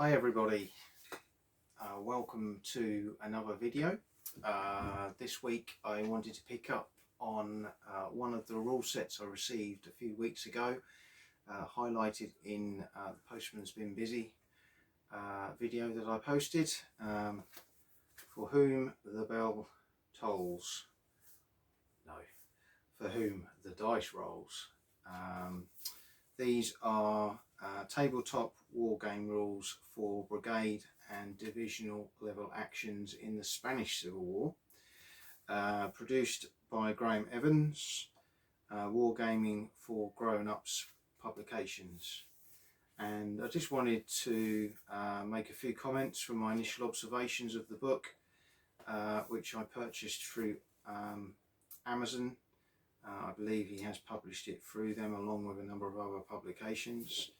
Hi everybody, welcome to another video. This week I wanted to pick up on one of the rule sets I received a few weeks ago, highlighted in the Postman's Been Busy video that I posted, For Whom the Bell Tolls. No, For Whom the Dice Rolls. These are tabletop wargame rules for brigade and divisional level actions in the Spanish Civil War, produced by Graham Evans, Wargaming for Grown-Ups Publications. And I just wanted to make a few comments from my initial observations of the book, which I purchased through Amazon. I believe he has published it through them along with a number of other publications.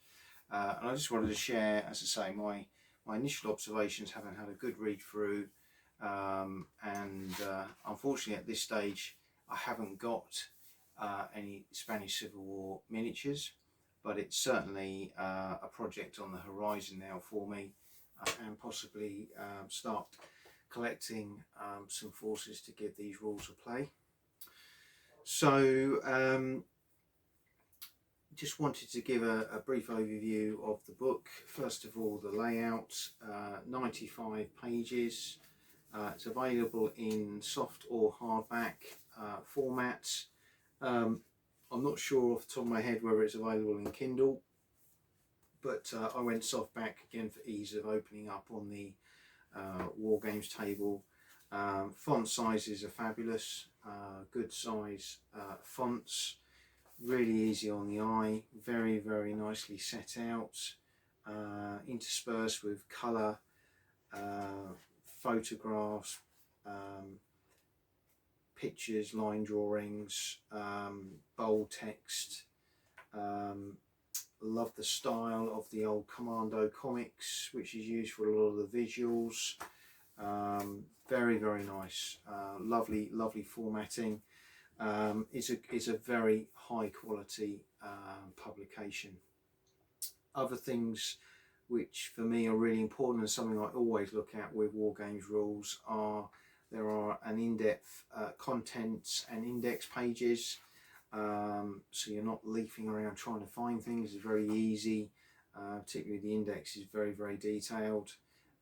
And I just wanted to share, as I say, my initial observations, having had a good read through. Unfortunately at this stage I haven't got any Spanish Civil War miniatures, but it's certainly a project on the horizon now for me, and possibly start collecting some forces to give these rules a play. So just wanted to give a brief overview of the book. First of all, the layout, 95 pages. It's available in soft or hardback formats. I'm not sure off the top of my head whether it's available in Kindle, but I went softback again for ease of opening up on the Wargames table. Font sizes are fabulous, good size fonts, really easy on the eye, very nicely set out, interspersed with colour, photographs, pictures, line drawings, bold text. Love the style of the old Commando comics, which is used for a lot of the visuals. Very nice, lovely formatting. It's a very high quality publication. Other things which for me are really important and something I always look at with Wargames rules are there are an in-depth contents and index pages, so you're not leafing around trying to find things. It's very easy, particularly the index is very detailed.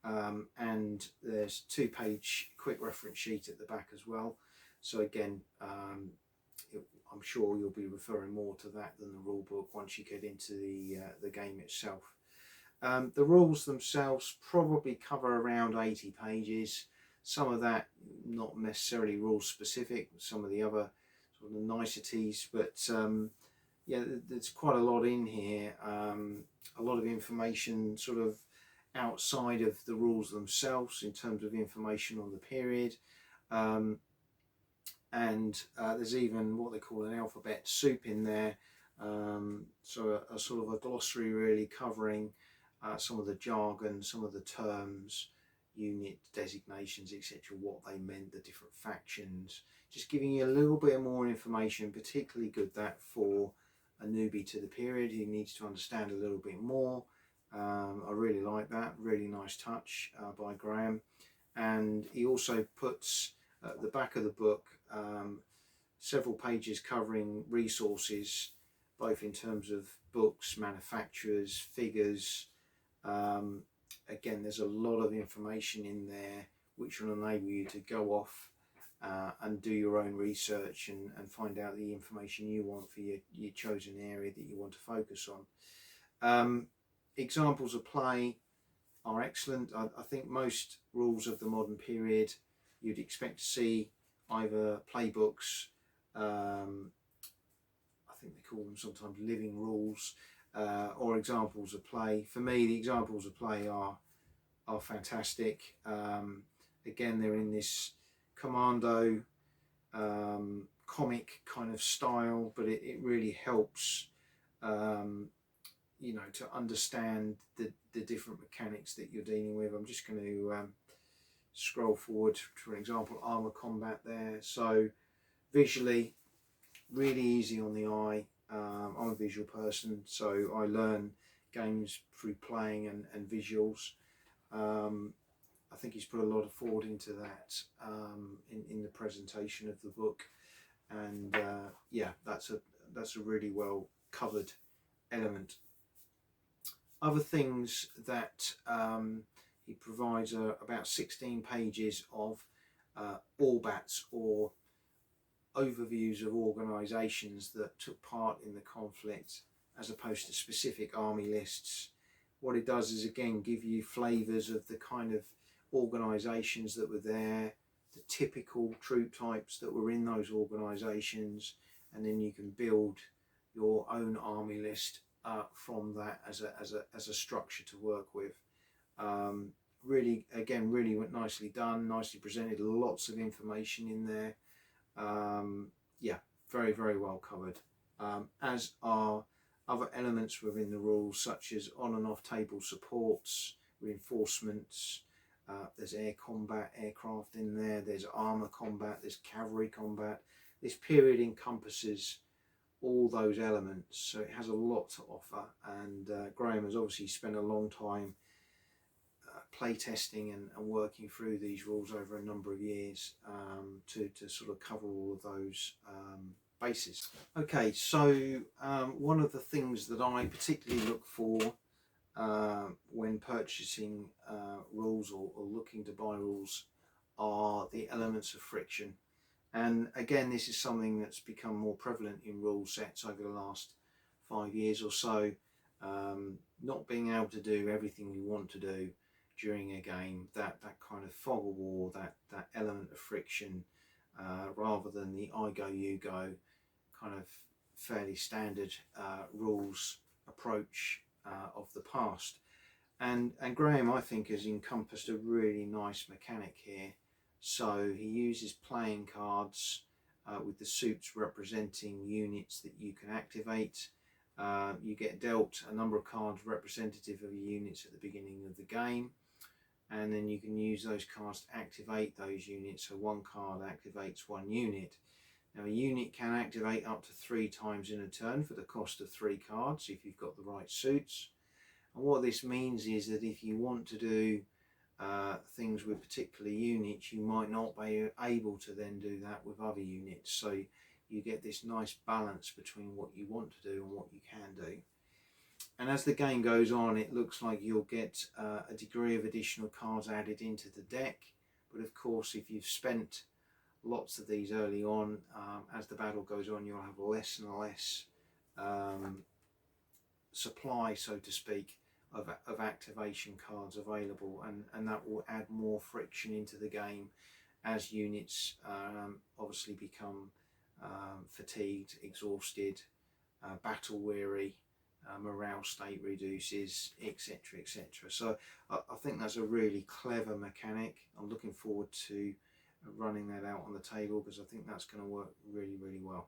And there's a 2-page quick reference sheet at the back as well. So again, I'm sure you'll be referring more to that than the rule book once you get into the game itself. The rules themselves probably cover around 80 pages. Some of that not necessarily rule specific, some of the other sort of niceties, but yeah, there's quite a lot in here. A lot of information sort of outside of the rules themselves in terms of information on the period. There's even what they call an alphabet soup in there, so a sort of a glossary really covering some of the jargon, some of the terms, unit designations, etc., what they meant, the different factions, just giving you a little bit more information. Particularly good that for a newbie to the period who needs to understand a little bit more. I really like that, really nice touch by Graham. And he also puts at the back of the book several pages covering resources, both in terms of books, manufacturers, figures. Again, there's a lot of information in there which will enable you to go off and do your own research and find out the information you want for your chosen area that you want to focus on. Examples of play are excellent. I think most rules of the modern period you'd expect to see either playbooks, I think they call them sometimes living rules, or examples of play. For me, the examples of play are fantastic. Again, they're in this Commando comic kind of style, but it really helps you know, to understand the different mechanics that you're dealing with. I'm just going to scroll forward, for example, armor combat there. So visually, really easy on the eye. I'm a visual person, so I learn games through playing and visuals. I think he's put a lot of thought into that in the presentation of the book, and yeah, that's a really well covered element. Other things that he provides are about 16 pages of Orbats, or overviews of organisations that took part in the conflict, as opposed to specific army lists. What it does is again give you flavours of the kind of organisations that were there, the typical troop types that were in those organisations, and then you can build your own army list from that as a structure to work with. Really, again, really nicely done, nicely presented, lots of information in there. Yeah, very, very well covered. As are other elements within the rules, such as on and off table supports, reinforcements. There's air combat, aircraft in there. There's armour combat. There's cavalry combat. This period encompasses all those elements, so it has a lot to offer. And Graham has obviously spent a long time play testing and working through these rules over a number of years to sort of cover all of those bases. Okay, so one of the things that I particularly look for when purchasing rules or looking to buy rules are the elements of friction. And again, this is something that's become more prevalent in rule sets over the last 5 years or so. Not being able to do everything we want to do during a game, that kind of fog of war, that element of friction, rather than the I go, you go kind of fairly standard rules approach of the past. And Graham, I think, has encompassed a really nice mechanic here. So he uses playing cards with the suits representing units that you can activate. You get dealt a number of cards representative of your units at the beginning of the game, and then you can use those cards to activate those units. So one card activates one unit. Now a unit can activate up to 3 times in a turn for the cost of 3 cards if you've got the right suits. And what this means is that if you want to do things with particular units, you might not be able to then do that with other units. So you get this nice balance between what you want to do and what you can do. And as the game goes on, it looks like you'll get a degree of additional cards added into the deck. But of course, if you've spent lots of these early on, as the battle goes on, you'll have less and less supply, so to speak, of activation cards available, and that will add more friction into the game as units obviously become fatigued, exhausted, battle weary, morale state reduces, etc, etc. So I think that's a really clever mechanic. I'm looking forward to running that out on the table, because I think that's going to work really, really well.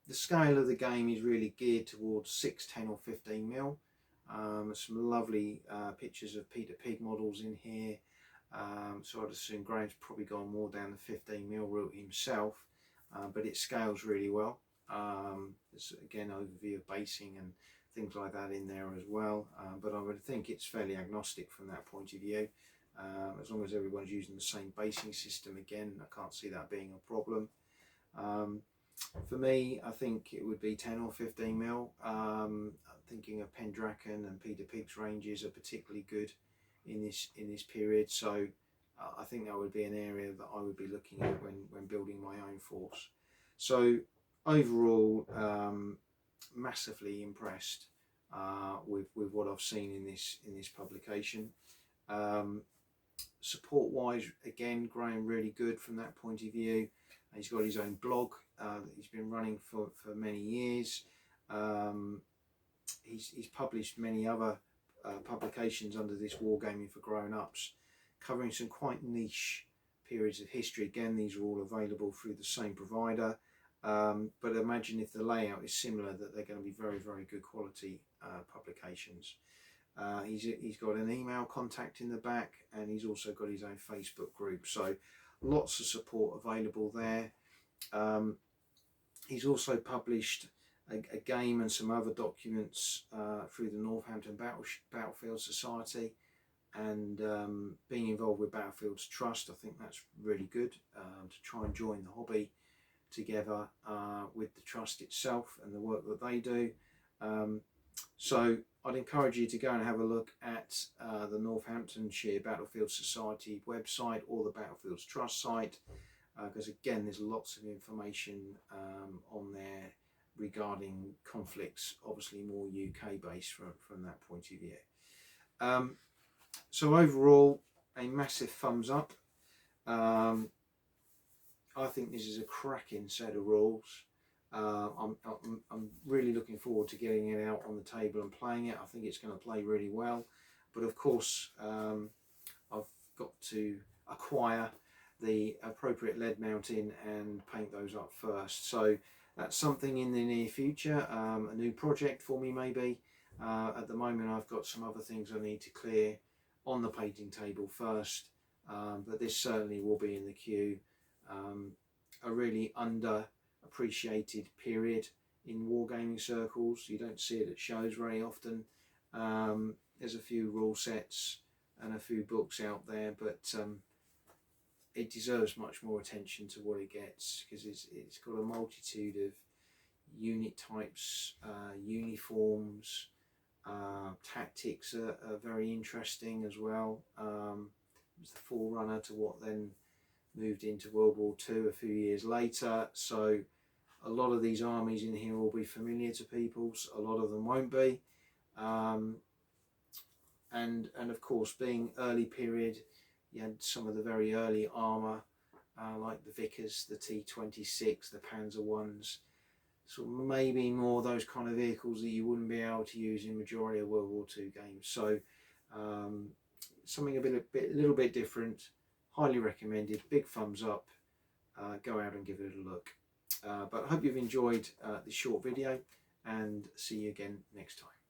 The scale of the game is really geared towards 6, 10 or 15 mil. Some lovely pictures of Peter Pig models in here. So I'd assume Graham's probably gone more down the 15 mil route himself, but it scales really well. There's again overview of basing and things like that in there as well, but I would think it's fairly agnostic from that point of view. As long as everyone's using the same basing system, again, I can't see that being a problem. For me, I think it would be 10 or 15 mil. I'm thinking of Pendraken and Peter Pig's ranges are particularly good in this period, so I think that would be an area that I would be looking at when building my own force. So overall, massively impressed with what I've seen in this publication. Support wise, again, Graham really good from that point of view. He's got his own blog that he's been running for many years. He's published many other publications under this Wargaming for Grown-Ups, covering some quite niche periods of history. Again, these are all available through the same provider, but imagine if the layout is similar, that they're going to be very, very good quality publications. He's got an email contact in the back, and he's also got his own Facebook group, so lots of support available there. He's also published a game and some other documents through the Northampton Battlefield Society, and being involved with Battlefields Trust. I think that's really good to try and join the hobby together with the trust itself and the work that they do. So I'd encourage you to go and have a look at the Northamptonshire Battlefield Society website or the Battlefields Trust site, because again there's lots of information on there regarding conflicts, obviously more UK based from that point of view. So overall, a massive thumbs up. I think this is a cracking set of rules. I'm really looking forward to getting it out on the table and playing it. I think it's going to play really well, but of course I've got to acquire the appropriate lead mounting and paint those up first. So that's something in the near future, a new project for me maybe. At the moment I've got some other things I need to clear on the painting table first, but this certainly will be in the queue. A really underappreciated period in wargaming circles. You don't see it at shows very often. There's a few rule sets and a few books out there, but it deserves much more attention to what it gets, because it's got a multitude of unit types, uniforms, tactics are very interesting as well. It was the forerunner to what then moved into World War II a few years later, so a lot of these armies in here will be familiar to people, a lot of them won't be. And of course, being early period, you had some of the very early armour, like the Vickers, the T-26, the Panzer ones, so maybe more those kind of vehicles that you wouldn't be able to use in majority of World War II games. So something a little bit different, highly recommended, big thumbs up. Go out and give it a look. But I hope you've enjoyed this short video, and see you again next time.